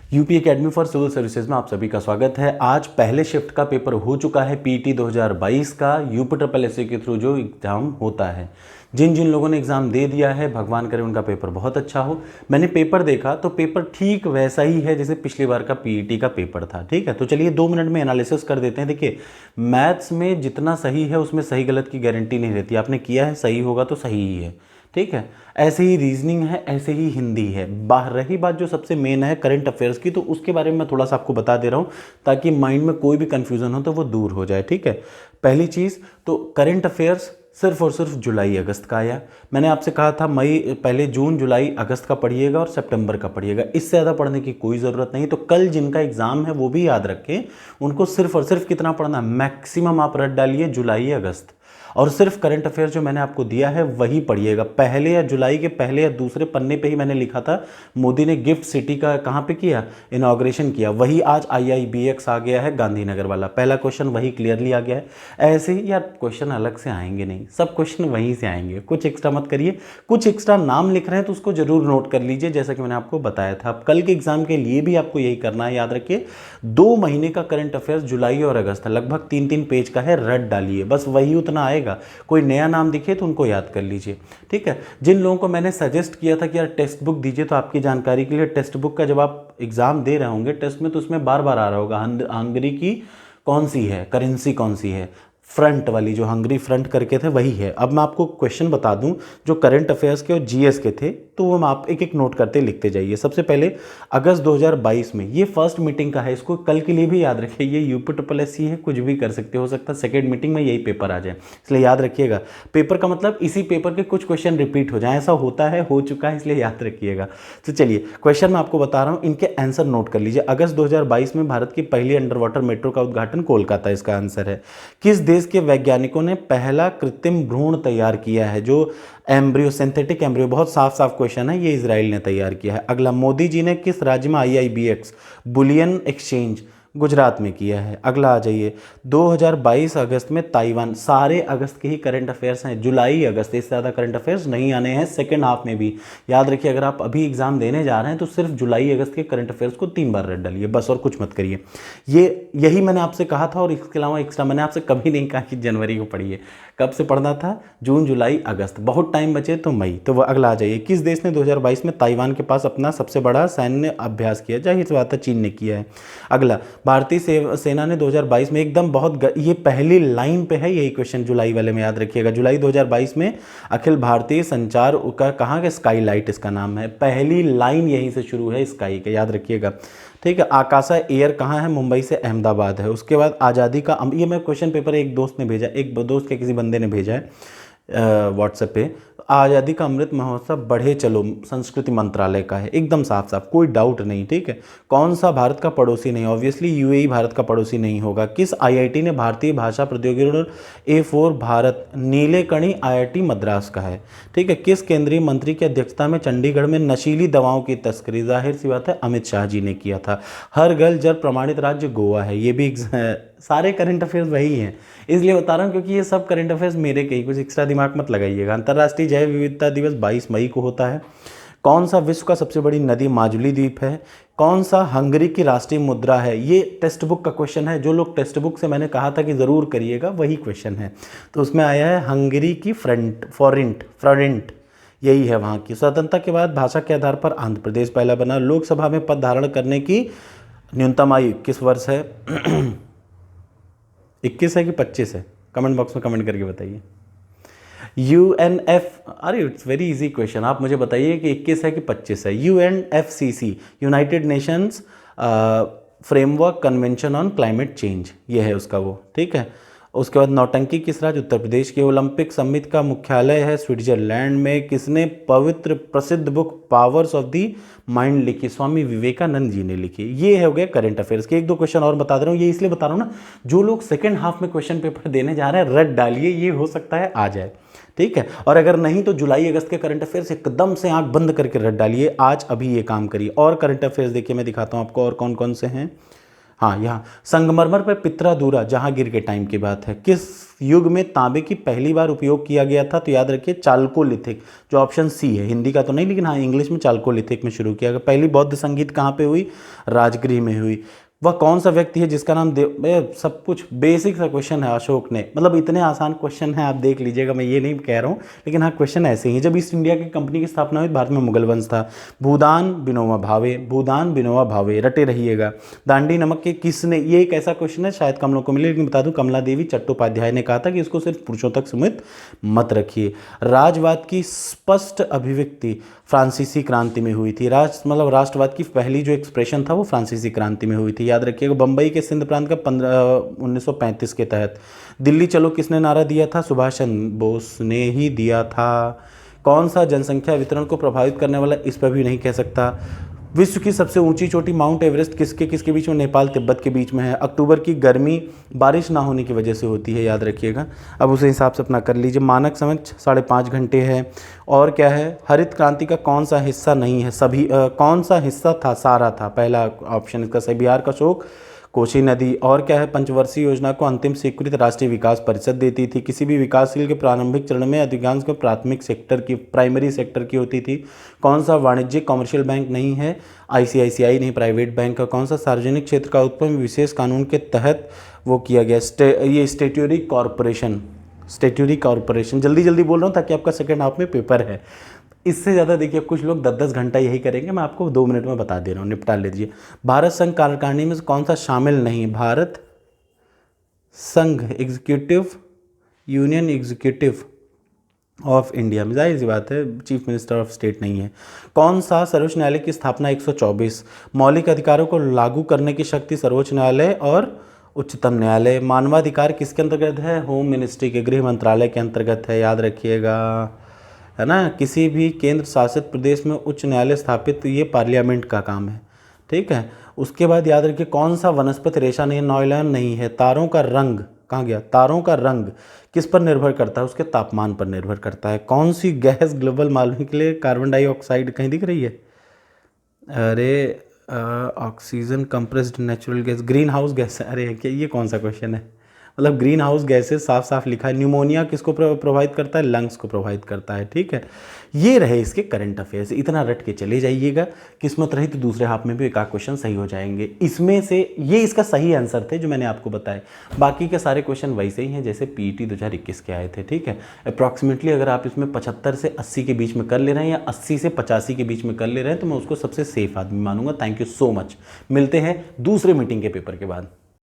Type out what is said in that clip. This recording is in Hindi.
UP academy for civil services में आप सभी का स्वागत है। आज पहले शिफ्ट का पेपर हो चुका है, पीटी 2022 का यूपी ट्रिपल एससी के थ्रू जो एग्ज़ाम होता है। जिन जिन लोगों ने एग्ज़ाम दे दिया है, भगवान करे उनका पेपर बहुत अच्छा हो। मैंने पेपर देखा तो पेपर ठीक वैसा ही है जैसे पिछली बार का पीईटी का पेपर था। ठीक है, तो चलिए 2 मिनट में एनालिसिस कर देते हैं। देखिए, मैथ्स में जितना सही है उसमें सही गलत की गारंटी नहीं रहती। आपने किया है, सही होगा तो सही ही है। ठीक है, ऐसे ही रीजनिंग है, ऐसे ही हिंदी है। बाहर रही बात जो सबसे मेन है करंट अफेयर्स की, तो उसके बारे में मैं थोड़ा सा आपको बता दे रहा हूँ ताकि माइंड में कोई भी कंफ्यूजन हो तो वो दूर हो जाए। ठीक है, पहली चीज़ तो करंट अफेयर्स सिर्फ और सिर्फ जुलाई अगस्त का आया। मैंने आपसे कहा था मई पहले जून जुलाई अगस्त का पढ़िएगा और सितंबर का पढ़िएगा, इससे ज़्यादा पढ़ने की कोई ज़रूरत नहीं। तो कल जिनका एग्ज़ाम है वो भी याद रखें, उनको सिर्फ और सिर्फ कितना पढ़ना, मैक्सिमम आप रट डालिए जुलाई अगस्त, और सिर्फ करंट अफेयर जो मैंने आपको दिया है वही पढ़िएगा। पहले या जुलाई के पहले या दूसरे पन्ने पे ही मैंने लिखा था मोदी ने गिफ्ट सिटी का कहाँ पे किया, इनॉग्रेशन किया, वही आज IIBX आ गया है गांधीनगर वाला। पहला क्वेश्चन वही क्लियरली आ गया है। ऐसे ही यार क्वेश्चन अलग से आएंगे नहीं, सब क्वेश्चन वहीं से आएंगे, कुछ एक्स्ट्रा मत करिए। कुछ एक्स्ट्रा नाम लिख रहे हैं तो उसको जरूर नोट कर लीजिए, जैसा कि मैंने आपको बताया था। अब कल के एग्जाम के लिए भी आपको यही करना है, याद रखिए 2 महीने का करंट अफेयर्स जुलाई और अगस्त लगभग 3-3 पेज का है, रट डालिए, बस वही उतना आएगा। कोई नया नाम दिखे तो उनको याद कर लीजिए। ठीक है, जिन लोगों को मैंने सजेस्ट किया था कि यार टेक्स्ट बुक दीजिए, तो आपकी जानकारी के लिए टेक्स्ट बुक का जब आप एग्जाम दे रहे होंगे टेस्ट में, तो उसमें बार बार आ रहा होगा हंगरी की कौन सी है करेंसी, कौन सी है फ्रंट वाली, जो हंगरी फ्रंट करके थे वही है। अब मैं आपको क्वेश्चन बता दूं जो करंट अफेयर्स के और जीएस के थे, तो वो आप एक एक नोट करते लिखते जाइए। सबसे पहले अगस्त 2022 में, ये फर्स्ट मीटिंग का है, इसको कल के लिए भी याद रखिए। ये यूपी ट्रिपल एससी है, कुछ भी कर सकते हो सकता है सेकेंड मीटिंग में यही पेपर आ जाए, इसलिए याद रखिएगा। पेपर का मतलब इसी पेपर के कुछ क्वेश्चन रिपीट हो जाए, ऐसा होता है, हो चुका है, इसलिए याद रखिएगा। तो चलिए क्वेश्चन मैं आपको बता रहा हूँ, इनके आंसर नोट कर लीजिए। अगस्त 2022 में भारत की पहली अंडर वाटर मेट्रो का उद्घाटन कोलकाता, इसका आंसर है। किस देश के वैज्ञानिकों ने पहला कृत्रिम भ्रूण तैयार किया है, जो एम्ब्रियो, सिंथेटिक एम्ब्रियो, बहुत साफ साफ क्वेश्चन है, ये इजराइल ने तैयार किया है। अगला, मोदी जी ने किस राज्य में IIBX बुलियन एक्सचेंज, गुजरात में किया है। अगला आ जाइए, 2022 अगस्त में ताइवान, सारे अगस्त के ही करंट अफेयर्स हैं, जुलाई अगस्त, इससे ज़्यादा करंट अफेयर्स नहीं आने हैं सेकेंड हाफ में भी। याद रखिए, अगर आप अभी एग्जाम देने जा रहे हैं तो सिर्फ जुलाई अगस्त के करंट अफेयर्स को 3 बार रट डालिए बस, और कुछ मत करिए। यही मैंने आपसे कहा था, और इसके अलावा एक्स्ट्रा मैंने आपसे कभी नहीं कहा कि जनवरी को पढ़िए। कब से पढ़ना था, जून जुलाई अगस्त, बहुत टाइम बचे तो मई। तो वह अगला आ जाइए, किस देश ने 2022 में ताइवान के पास अपना सबसे बड़ा सैन्य अभ्यास किया, जाहिर सी बात है चीन ने किया है। अगला, भारतीय सेना ने 2022 में एकदम ये पहली लाइन पे है यही क्वेश्चन, जुलाई वाले में याद रखिएगा। जुलाई 2022 में अखिल भारतीय संचार का कहाँ का स्काई लाइट इसका नाम है, पहली लाइन यहीं से शुरू है स्काई का, याद रखिएगा। ठीक है, आकाशा एयर कहाँ है, मुंबई से अहमदाबाद है। उसके बाद आज़ादी का ये मैं क्वेश्चन पेपर एक दोस्त ने भेजा, एक दोस्त के किसी बंदे ने भेजा है व्हाट्सएप पे। आज़ादी का अमृत महोत्सव बढ़े चलो संस्कृति मंत्रालय का है, एकदम साफ साफ, कोई डाउट नहीं। ठीक है, कौन सा भारत का पड़ोसी नहीं, ऑब्वियसली UAE भारत का पड़ोसी नहीं होगा। किस IIT ने भारतीय भाषा प्रौद्योगिकी A4 भारत, नीलेकणी IIT मद्रास का है। ठीक है, किस केंद्रीय मंत्री की अध्यक्षता में चंडीगढ़ में नशीली दवाओं की तस्करी, जाहिर सी बात है अमित शाह जी ने किया था। हर घर जल प्रमाणित राज्य गोवा है, ये भी सारे करंट अफेयर्स वही हैं, इसलिए बता रहा हूँ क्योंकि ये सब करंट अफेयर्स मेरे के ही, कुछ एक्स्ट्रा दिमाग मत लगाइएगा। अंतर्राष्ट्रीय जैव विविधता दिवस 22 मई को होता है। कौन सा विश्व का सबसे बड़ी नदी माजुली द्वीप है। कौन सा हंगरी की राष्ट्रीय मुद्रा है, ये टेक्स्ट बुक का क्वेश्चन है, जो लोग टेक्स्ट बुक से मैंने कहा था कि ज़रूर करिएगा वही क्वेश्चन है। तो उसमें आया है हंगरी की फ्लोरेंट, यही है वहाँ की। स्वतंत्रता के बाद भाषा के आधार पर आंध्र प्रदेश पहला बना। लोकसभा में पद धारण करने की न्यूनतम आयु किस वर्ष है 21 है कि 25 है, कमेंट बॉक्स में कमेंट करके बताइए। अरे इट्स वेरी इजी क्वेश्चन, आप मुझे बताइए कि 21 है कि 25 है। UNFCC, United Nations framework convention on climate change, ये है उसका वो। ठीक है, उसके बाद नौटंकी किस राज्य, उत्तर प्रदेश की। ओलंपिक समिति का मुख्यालय है स्विट्जरलैंड में। किसने पवित्र प्रसिद्ध book powers of the mind लिखी, स्वामी विवेकानंद जी ने लिखी। ये हो गए करंट अफेयर्स के। 1-2 क्वेश्चन और बता दे रहा हूँ, ये इसलिए बता रहा हूँ ना, जो लोग सेकंड हाफ में क्वेश्चन पेपर देने जा रहे हैं रट डालिए, ये हो सकता है आ जाए। ठीक है, और अगर नहीं तो जुलाई अगस्त के करंट अफेयर्स एकदम से आंख बंद करके रट डालिए, आज अभी ये काम करिए। और करंट अफेयर्स देखिए मैं दिखाता हूँ आपको और कौन कौन से हैं। हाँ, यहाँ संगमरमर पर पित्रादूरा जहांगीर के टाइम की बात है। किस युग में तांबे की पहली बार उपयोग किया गया था? तो याद रखिए चालकोलिथिक, जो ऑप्शन सी है। हिंदी का तो नहीं, लेकिन हाँ इंग्लिश में चालकोलिथिक में शुरू किया गया। पहली बौद्ध संगीत कहाँ पे हुई? राजगृह में हुई। वह कौन सा व्यक्ति है जिसका नाम सब कुछ बेसिक सा क्वेश्चन है अशोक ने, मतलब इतने आसान क्वेश्चन है, आप देख लीजिएगा, मैं ये नहीं कह रहा हूँ, लेकिन हाँ क्वेश्चन ऐसे ही। जब ईस्ट इंडिया की कंपनी की स्थापना हुई, भारत में मुगल वंश था। भूदान विनोबा भावे, भूदान विनोबा भावे, रटे रहिएगा। दांडी नमक के किसने, ये एक ऐसा क्वेश्चन है शायद कम लोग को मिले, लेकिन बता दूं कमला देवी चट्टोपाध्याय ने कहा था कि इसको सिर्फ पुरुषों तक सीमित मत रखिए। राजवाद की स्पष्ट अभिव्यक्ति फ्रांसीसी क्रांति में हुई थी। राष्ट्रवाद की पहली जो एक्सप्रेशन था वो फ्रांसीसी क्रांति में हुई थी, याद रखिएगा। बंबई के सिंध प्रांत का 1935 के तहत। दिल्ली चलो किसने नारा दिया था? सुभाष चंद्र बोस ने ही दिया था। कौन सा जनसंख्या वितरण को प्रभावित करने वाला, इस पर भी नहीं कह सकता। विश्व की सबसे ऊंची चोटी माउंट एवरेस्ट किसके किसके बीच में? नेपाल तिब्बत के बीच में है। अक्टूबर की गर्मी बारिश ना होने की वजह से होती है, याद रखिएगा। अब उस हिसाब से अपना कर लीजिए। मानक समय 5.5 घंटे है। और क्या है? हरित क्रांति का कौन सा हिस्सा नहीं है? सभी कौन सा हिस्सा था? सारा था पहला ऑप्शन इसका सही। बिहार का शोक, कोसी नदी। और क्या है? पंचवर्षीय योजना को अंतिम स्वीकृति राष्ट्रीय विकास परिषद देती थी। किसी भी विकासशील के प्रारंभिक चरण में अधिकांश को प्राथमिक सेक्टर की, प्राइमरी सेक्टर की होती थी। कौन सा वाणिज्यिक कॉमर्शियल बैंक नहीं है? आईसीआईसीआई नहीं, प्राइवेट बैंक का। कौन सा सार्वजनिक क्षेत्र का उत्पन्न विशेष कानून के तहत वो किया गया? ये स्टैट्यूटरी कॉरपोरेशन, स्टैट्यूटरी कॉरपोरेशन। जल्दी जल्दी बोल रहा हूँ ताकि आपका सेकंड हाफ में पेपर है। इससे ज़्यादा देखिए, कुछ लोग 10-10 घंटा यही करेंगे, मैं आपको 2 मिनट में बता दे रहा हूँ, निपटा लीजिए। भारत संघ कार्यकारिणी में कौन सा शामिल नहीं? भारत संघ executive, union executive of India में, जाहिर सी बात है चीफ मिनिस्टर ऑफ स्टेट नहीं है। कौन सा सर्वोच्च न्यायालय की स्थापना 124? मौलिक अधिकारों को लागू करने की शक्ति सर्वोच्च न्यायालय और उच्चतम न्यायालय। मानवाधिकार किसके अंतर्गत है? होम मिनिस्ट्री के, गृह मंत्रालय के अंतर्गत है, याद रखिएगा, है ना। किसी भी केंद्र शासित प्रदेश में उच्च न्यायालय स्थापित, ये पार्लियामेंट का काम है, ठीक है। उसके बाद याद रखिए, कौन सा वनस्पति रेशा नहीं है? नॉयलॉन नहीं है। तारों का रंग कहाँ गया? तारों का रंग किस पर निर्भर करता है? उसके तापमान पर निर्भर करता है। कौन सी गैस ग्लोबल वार्मिंग के लिए कार्बन डाइऑक्साइड, कहीं दिख रही है? अरे oxygen, compressed natural gas, green house gas. अरे क्या ये कौन सा क्वेश्चन है? मतलब ग्रीन हाउस गैसेस साफ साफ लिखा है। न्यूमोनिया किसको प्रोवाइड करता है? लंग्स को प्रोवाइड करता है, ठीक है। ये रहे इसके करंट अफेयर्स, इतना रट के चले जाइएगा। किस्मत रही तो दूसरे हाफ में भी एक आध क्वेश्चन सही हो जाएंगे। इसमें से ये इसका सही आंसर थे जो मैंने आपको बताए। बाकी के सारे क्वेश्चन वैसे ही हैं जैसे पीईटी 2021 के आए थे, ठीक है। अप्रॉक्सीमेटली अगर आप इसमें 75 से 80 के बीच में कर ले रहे हैं या 80 से 85 के बीच में कर ले रहे हैं तो मैं उसको सबसे सेफ आदमी मानूंगा। Thank you so much. मिलते हैं दूसरे मीटिंग के पेपर के बाद।